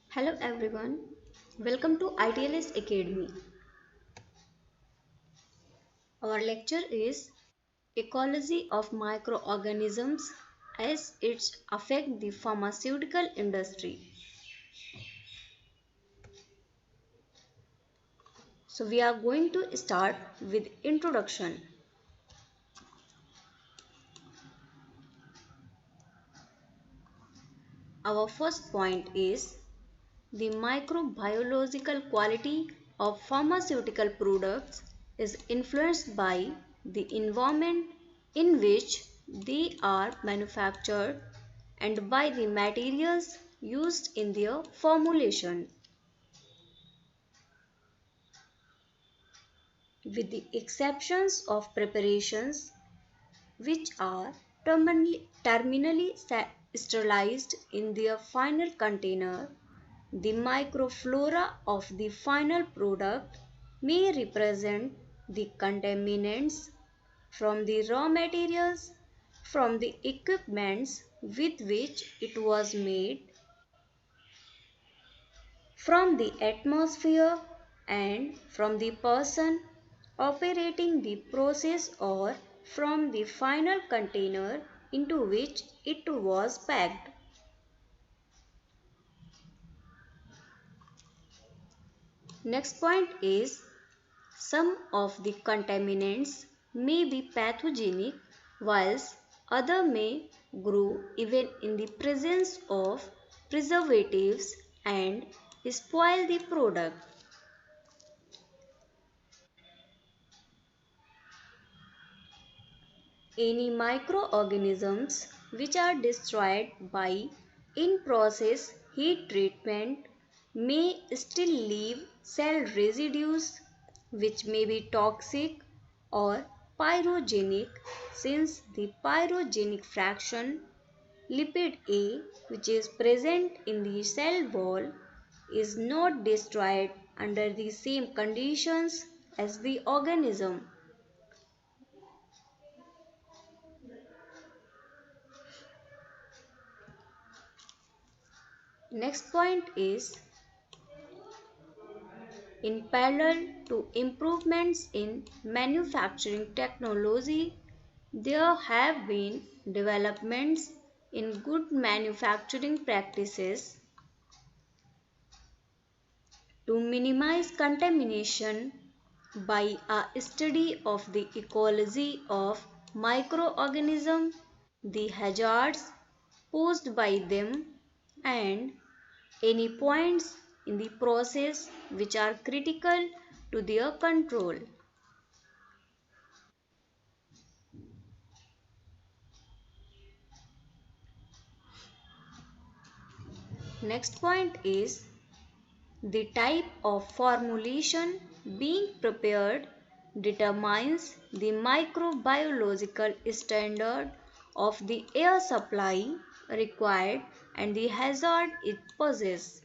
Hello everyone, welcome to ITLS Academy. Our lecture is Ecology of Microorganisms as it affect the pharmaceutical industry. So we are going to start with introduction. Our first point is the microbiological quality of pharmaceutical products is influenced by the environment in which they are manufactured and by the materials used in their formulation. With the exceptions of preparations which are terminally sterilized in their final container, the microflora of the final product may represent the contaminants from the raw materials, from the equipments with which it was made, from the atmosphere, and from the person operating the process or from the final container into which it was packed. Next point is some of the contaminants may be pathogenic whilst others may grow even in the presence of preservatives and spoil the product. Any microorganisms which are destroyed by in-process heat treatment may still leave cell residues which may be toxic or pyrogenic, since the pyrogenic fraction lipid A, which is present in the cell wall, is not destroyed under the same conditions as the organism. Next point is, in parallel to improvements in manufacturing technology, there have been developments in good manufacturing practices to minimize contamination by a study of the ecology of microorganisms, the hazards posed by them, and any points in the process which are critical to their control. Next point is the type of formulation being prepared determines the microbiological standard of the air supply required and the hazard it poses.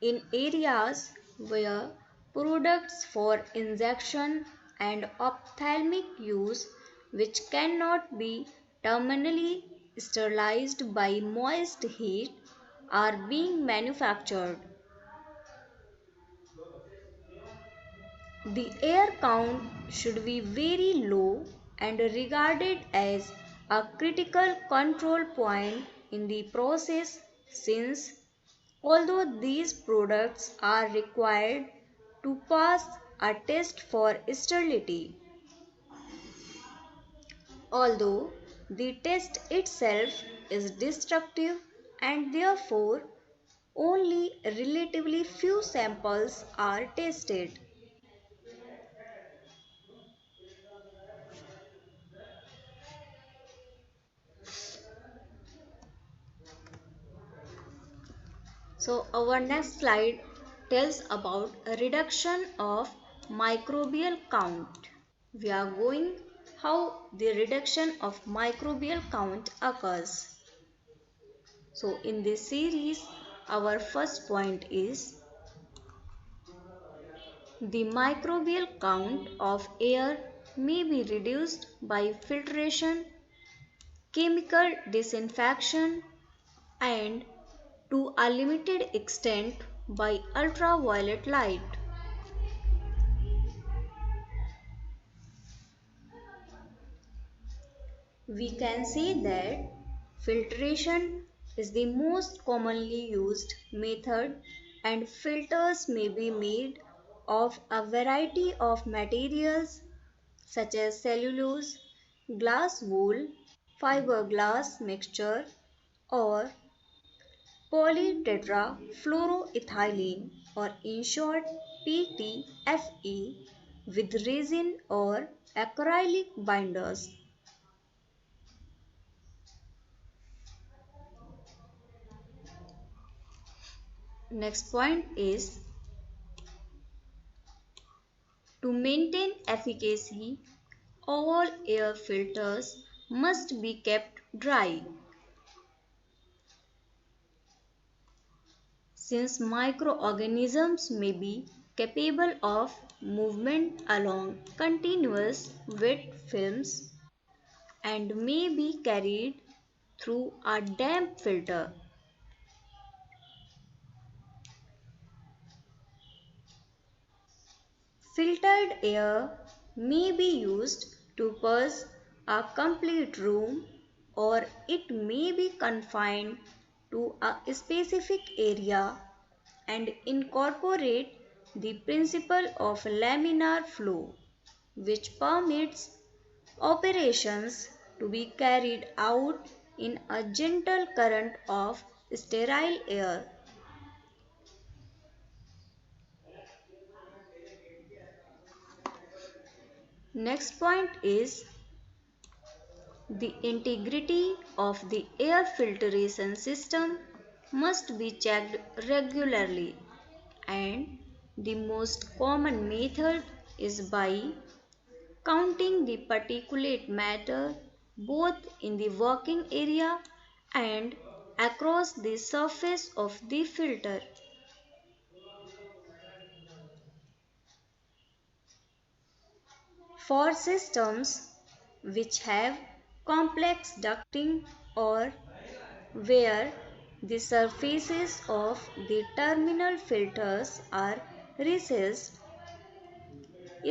In areas where products for injection and ophthalmic use which cannot be terminally sterilized by moist heat are being manufactured, the air count should be very low and regarded as a critical control point in the process, since although these products are required to pass a test for sterility, although the test itself is destructive and therefore only relatively few samples are tested. So our next slide tells about a reduction of microbial count. We are going how the reduction of microbial count occurs. So in this series, our first point is the microbial count of air may be reduced by filtration chemical disinfection, and to a limited extent by ultraviolet light. We can say that filtration is the most commonly used method, and filters may be made of a variety of materials such as cellulose, glass wool, fiberglass mixture, or polytetrafluoroethylene, or in short PTFE, with resin or acrylic binders. Next point is to maintain efficacy, all air filters must be kept dry. Since microorganisms may be capable of movement along continuous wet films and may be carried through a damp filter. Filtered air may be used to purge a complete room, or it may be confined to a specific area and incorporate the principle of laminar flow, which permits operations to be carried out in a gentle current of sterile air. Next point is the integrity of the air filtration system must be checked regularly, and the most common method is by counting the particulate matter both in the working area and across the surface of the filter. For systems which have complex ducting, or where the surfaces of the terminal filters are recessed,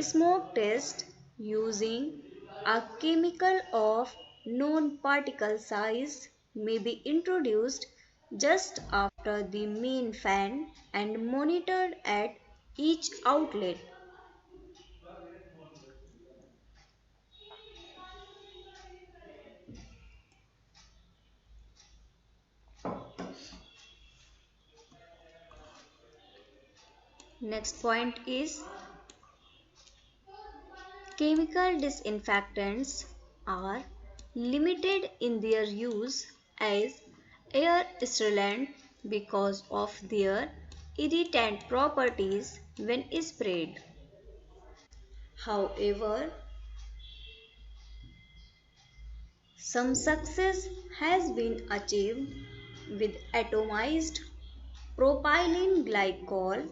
smoke test using a chemical of known particle size may be introduced just after the main fan and monitored at each outlet. Next point is chemical disinfectants are limited in their use as air sterilant because of their irritant properties when sprayed. However, some success has been achieved with atomized propylene glycol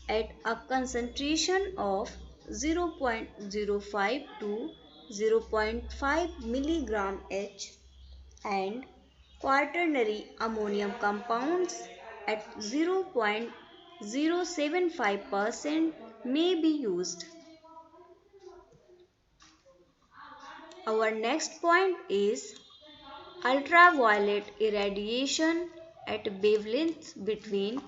at a concentration of 0.05 to zero point 0.5 mg H, and quaternary ammonium compounds at 0.075% may be used. Our next point is ultraviolet irradiation at wavelengths between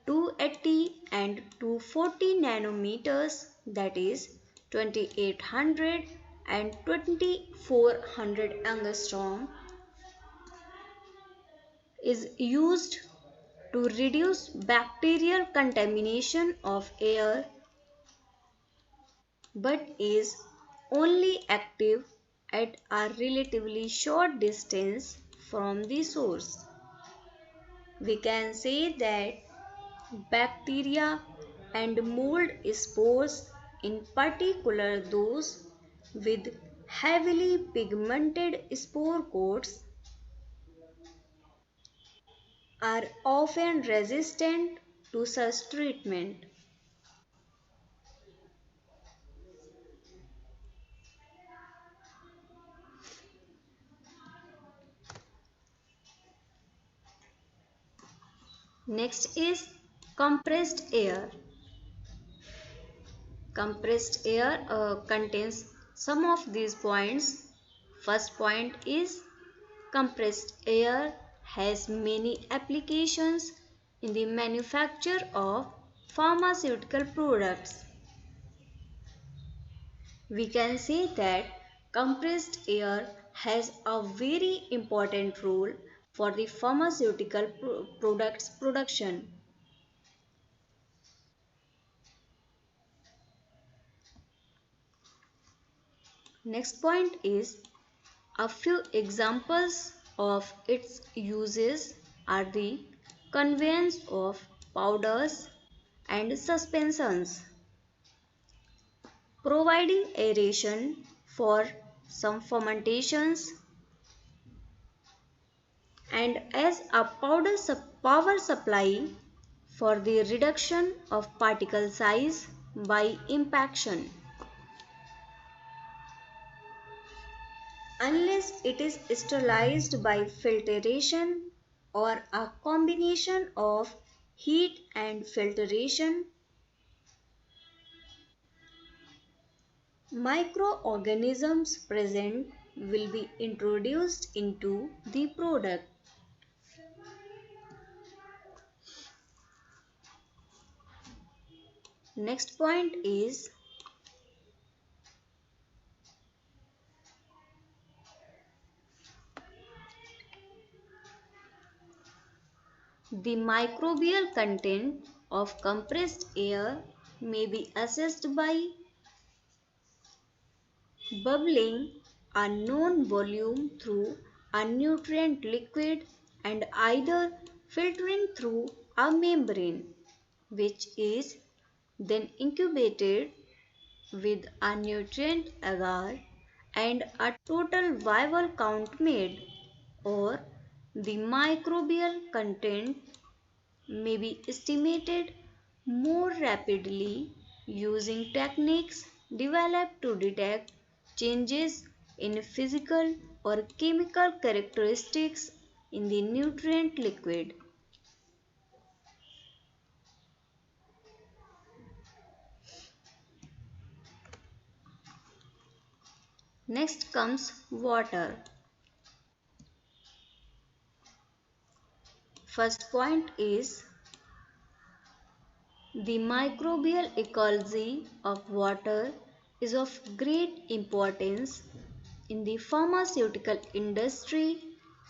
280 and 240 nanometers, that is 2800 and 2400 angstrom, is used to reduce bacterial contamination of air, but is only active at a relatively short distance from the source. We can say that bacteria and mold spores, in particular those with heavily pigmented spore coats, are often resistant to such treatment. Next is compressed air. Compressed air contains some of these points. First point is compressed air has many applications in the manufacture of pharmaceutical products. We can say that compressed air has a very important role for the pharmaceutical products production. Next point is a few examples of its uses are the conveyance of powders and suspensions, providing aeration for some fermentations, and as a power supply for the reduction of particle size by impaction. Unless it is sterilized by filtration or a combination of heat and filtration, microorganisms present will be introduced into the product. Next point is the microbial content of compressed air may be assessed by bubbling a known volume through a nutrient liquid and either filtering through a membrane, which is then incubated with a nutrient agar and a total viable count made, or the microbial content may be estimated more rapidly using techniques developed to detect changes in physical or chemical characteristics in the nutrient liquid. Next comes water. First point is the microbial ecology of water is of great importance in the pharmaceutical industry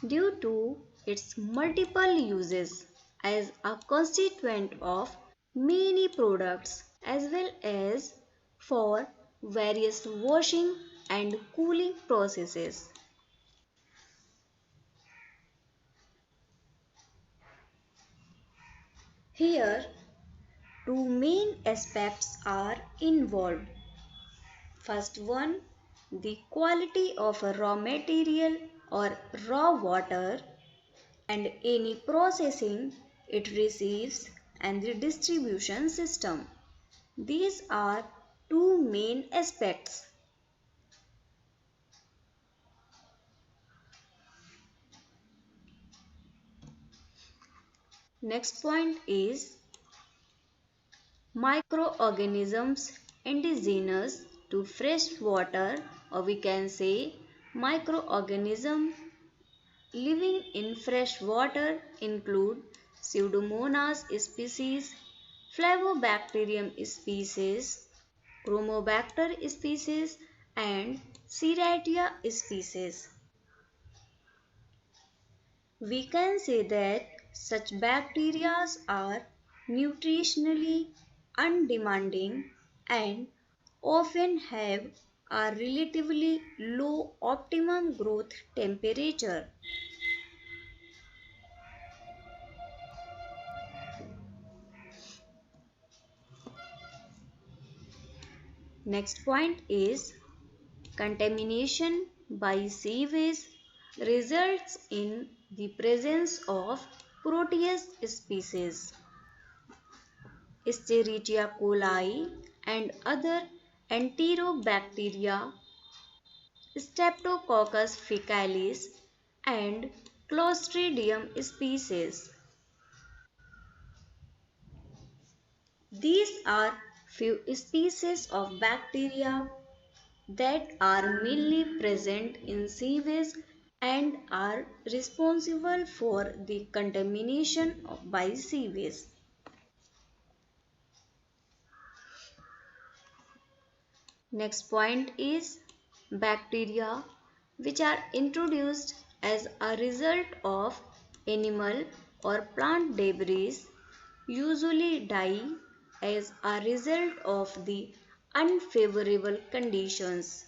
due to its multiple uses as a constituent of many products as well as for various washing and cooling processes. Here, two main aspects are involved. First one, the quality of a raw material or raw water and any processing it receives and the distribution system. These are two main aspects. Next point is microorganisms indigenous to fresh water, or we can say microorganisms living in fresh water include Pseudomonas species, Flavobacterium species, Chromobacter species and Serratia species. We can say that such bacteria are nutritionally undemanding and often have a relatively low optimum growth temperature. Next point is contamination by sewage results in the presence of Proteus species, Escherichia coli and other enterobacteria, Streptococcus faecalis and Clostridium species. These are few species of bacteria that are mainly present in sewage and are responsible for the contamination by sewage. Next point is bacteria which are introduced as a result of animal or plant debris usually die as a result of the unfavorable conditions.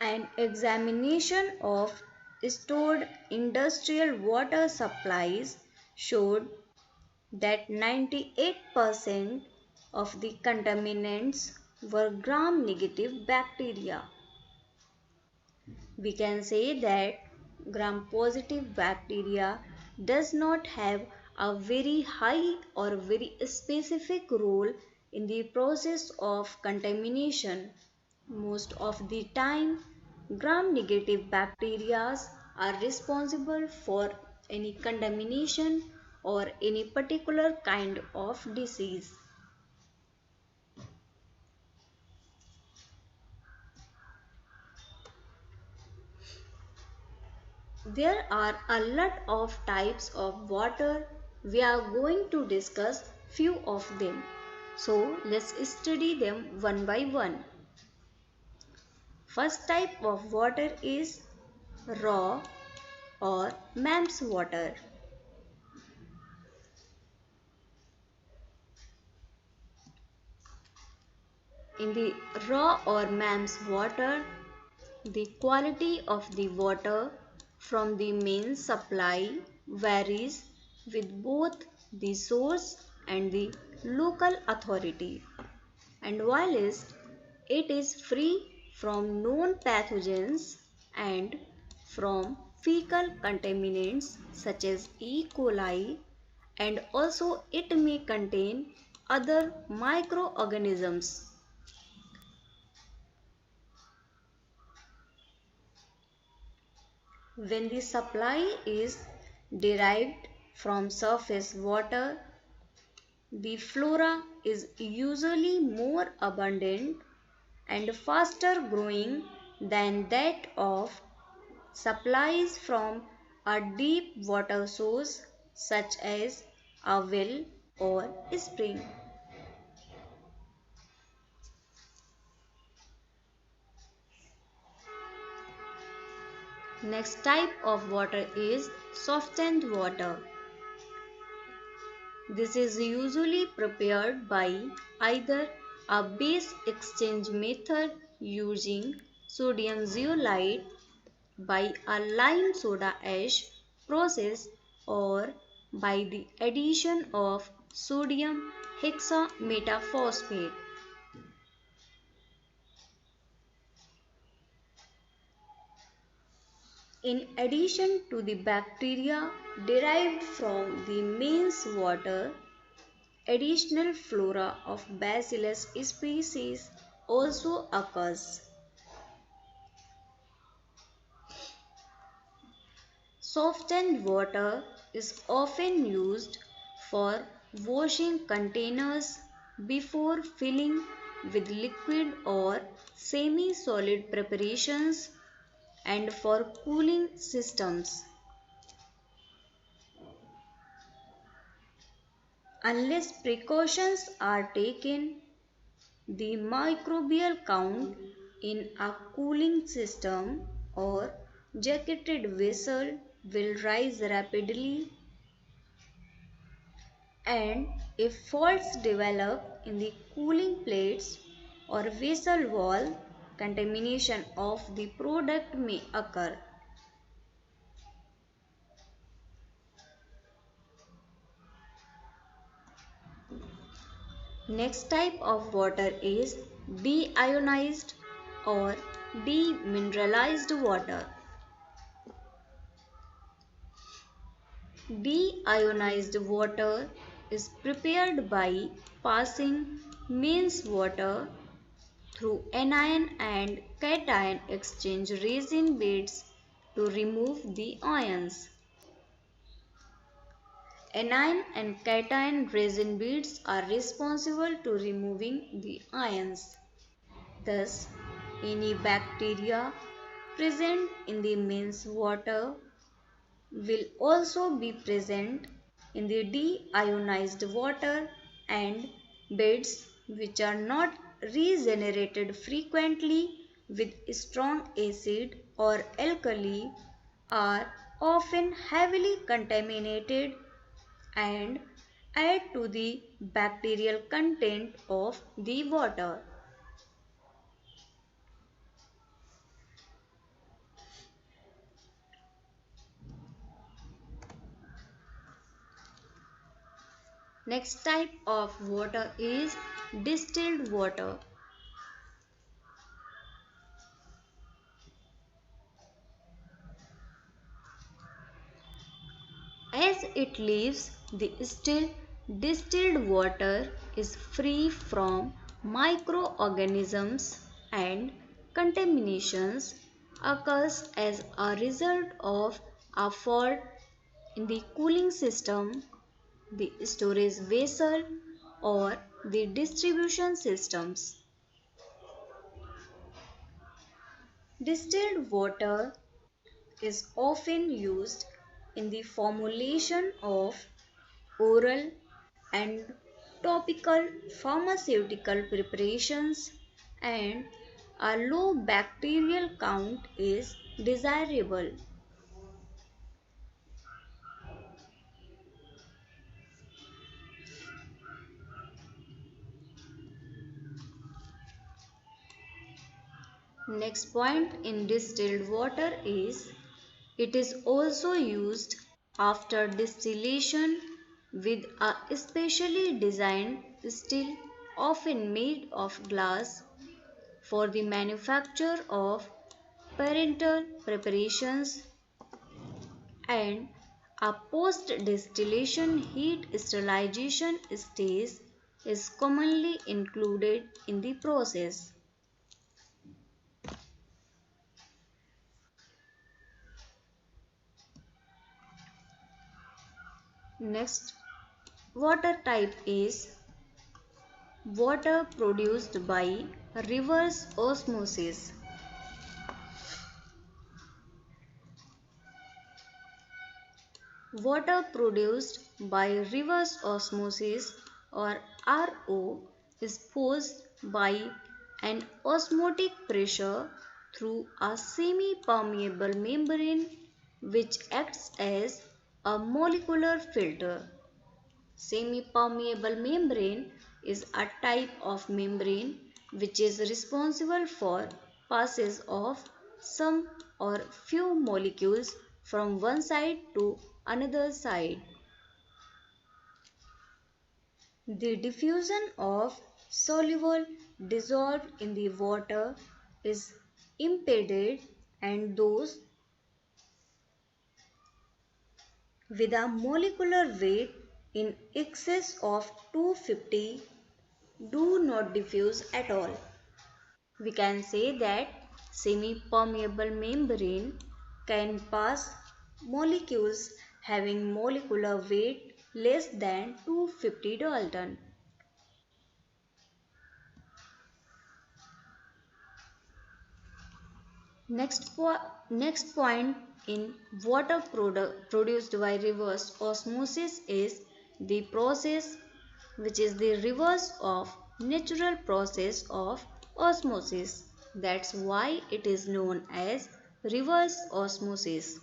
An examination of stored industrial water supplies showed that 98% of the contaminants were gram-negative bacteria. We can say that gram-positive bacteria does not have a very high or very specific role in the process of contamination. Most of the time, gram-negative bacteria are responsible for any contamination or any particular kind of disease. There are a lot of types of water. We are going to discuss few of them. So let's study them one by one. First type of water is raw or MAMS water. In the raw or MAMS water, the quality of the water from the main supply varies with both the source and the local authority. And whilst it is free from known pathogens and from fecal contaminants such as E. coli, and also it may contain other microorganisms. When the supply is derived from surface water, the flora is usually more abundant and faster growing than that of supplies from a deep water source such as a well or spring. Next type of water is softened water. This is usually prepared by either a base exchange method using sodium zeolite by a lime soda ash process or by the addition of sodium hexametaphosphate. In addition to the bacteria derived from the mains water, additional flora of Bacillus species also occurs. Softened water is often used for washing containers before filling with liquid or semi-solid preparations and for cooling systems. Unless precautions are taken, the microbial count in a cooling system or jacketed vessel will rise rapidly, and if faults develop in the cooling plates or vessel wall, contamination of the product may occur. Next type of water is deionized or demineralized water. Deionized water is prepared by passing mains water through anion and cation exchange resin beds to remove the ions. Anion and cation resin beads are responsible to removing the ions. Thus, any bacteria present in the means water will also be present in the deionized water, and beds which are not regenerated frequently with strong acid or alkali are often heavily contaminated and add to the bacterial content of the water. Next type of water is distilled water. As it leaves the still, distilled water is free from microorganisms and contaminations occurs as a result of a fault in the cooling system, the storage vessel, or the distribution systems. Distilled water is often used in the formulation of oral and topical pharmaceutical preparations, and a low bacterial count is desirable. Next point in distilled water is it is also used after distillation with a specially designed still, often made of glass, for the manufacture of parental preparations, and a post-distillation heat sterilization stage is commonly included in the process. Next water type is water produced by reverse osmosis. Water produced by reverse osmosis or RO is forced by an osmotic pressure through a semi-permeable membrane which acts as a molecular filter. Semi-permeable membrane is a type of membrane which is responsible for passage of some or few molecules from one side to another side. The diffusion of soluble dissolved in the water is impeded, and those with a molecular weight in excess of 250 do not diffuse at all. We can say that semi-permeable membrane can pass molecules having molecular weight less than 250 Dalton. Next point in water produced by reverse osmosis is the process which is the reverse of natural process of osmosis. That's why it is known as reverse osmosis,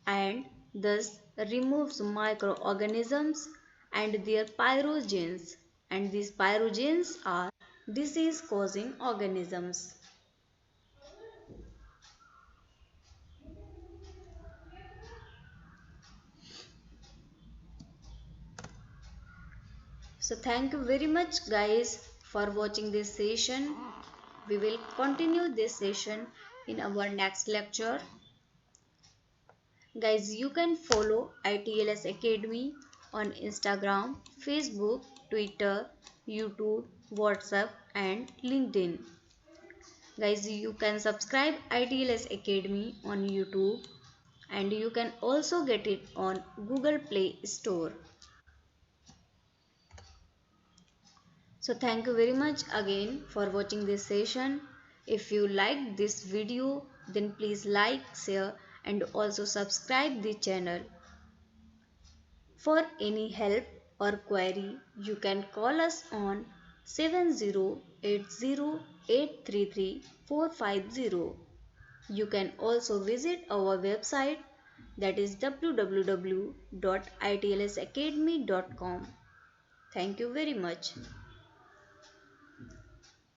and thus removes microorganisms and their pyrogens, and these pyrogens are disease causing organisms. So thank you very much guys for watching this session. We will continue this session in our next lecture. Guys, you can follow ITLS Academy on Instagram, Facebook, Twitter, YouTube, WhatsApp and LinkedIn. Guys, you can subscribe ITLS Academy on YouTube and you can also get it on Google Play Store. So thank you very much again for watching this session. If you like this video, then please like, share and also subscribe the channel. For any help or query, you can call us on 7080833450. You can also visit our website, that is www.itlsacademy.com. Thank you very much.